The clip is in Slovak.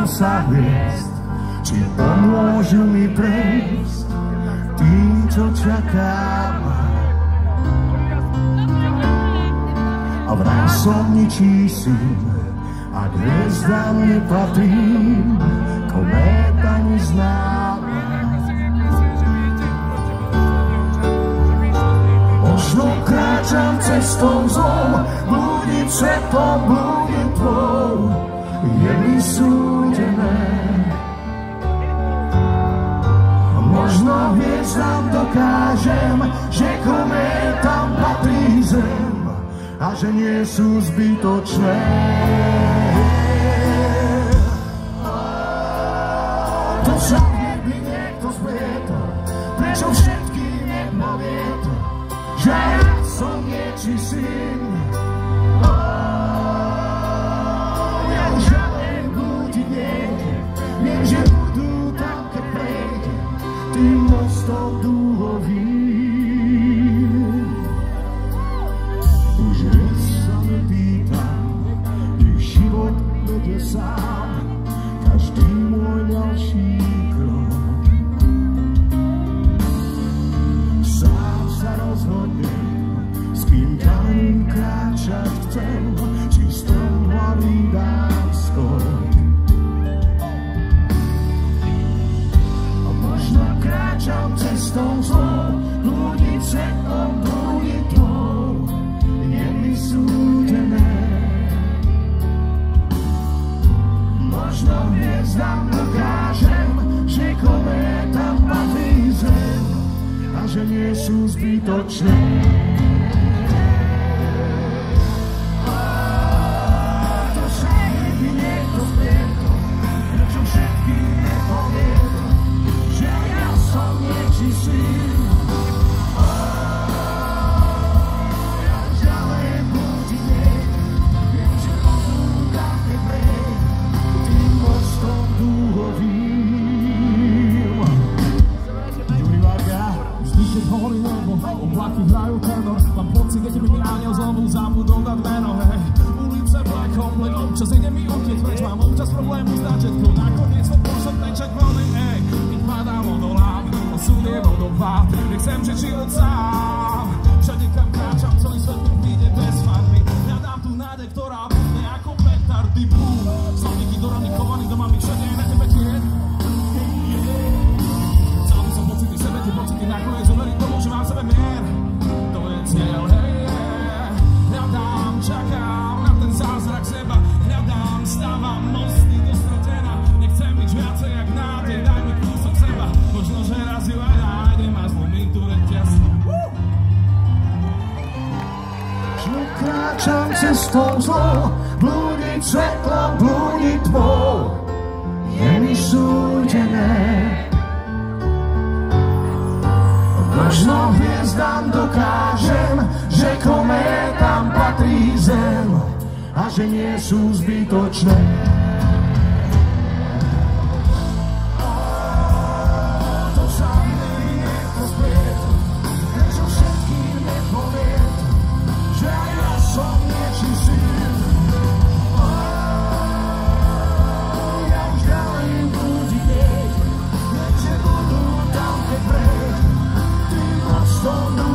sa hviezd, či pomôžu mi prejsť tým, čo čakám. A vraj som ničí syn, a k hviezdám nepatrím, kométa neznáma. Možno kráčam cestou zlom, blúdim svetom, blúdim tvou, je mi súdené. Možno hviezdám dokážem, že kométam patrí zem a že nie sú zbytočné. To sa by niekto zblietol, prečo všetkým nepovie to, že ja som niečí syn. Ja už len blúdim niekde, viem, že budú tam, keď prejde tým mostom dúhovým. Už raz sa mi pýtam, kde život vedie sám, každý môj ďalší krok. Sám sa rozhodnem, s kým ďalej kráčať chcem, či s tom hlavy dám skok. A možno kráčam cestou zlou, blúdiť svetom, blúdiť tvou, je mi súdené. Možno hviezdám dokážem, že kométam patrí zem a že nie sú zbytočné. To sa by niekto zblietol, prečo všetkým nepovie to, že ja som niečí syn. Ja už ďalej blúdim niekde, viem, že budú tam, keď prejde tým mostom dúhovým. Juri Varga, vždy keď horí nebo, oblaky hrajú tenor, mám pocit, keď mi aniel znovu zabudol dať meno, hej. Ulice black hole, občas ide mi utieť preč, mám občas problémy s náčetkou, nakoniec to poslednej čekvony, ej. Keď padám odolám, osud je vodopád, nechcem žiť život sám. Všade kam kráčam, celý svet mi príde bez farby, hľadám tú nádej, ktorá bude ako petardy, bum. Slavníky do rany chovaných doma mi všade je na tebe tieť. Chcel by som pocity sebe, tie pocity nakoniec uveriť tomu, že mám sebe mier. To je cieľ, hej, hľadám, čakám na ten zázrak seba, hľadám, stávam mosty do stretená, nechcem nič viacej jak nádej, daj mi kúsok seba, možno, že raz ju aj nájdem a zlomím tu reťaz. Čo kráčam cestou zlou, blúdiť svetlom, blúdiť tvou, je mi súdené. Možno hviezdám dokážem, že kométam patrí zem a že nie sú zbytočné. To sa mi niekto zblietol, prečo všetkým nepovie to, že ja som niečí syn. Ja už ďalej blúdim niekde, viem, že budú tam, keď prejde tým mostom dúhovým.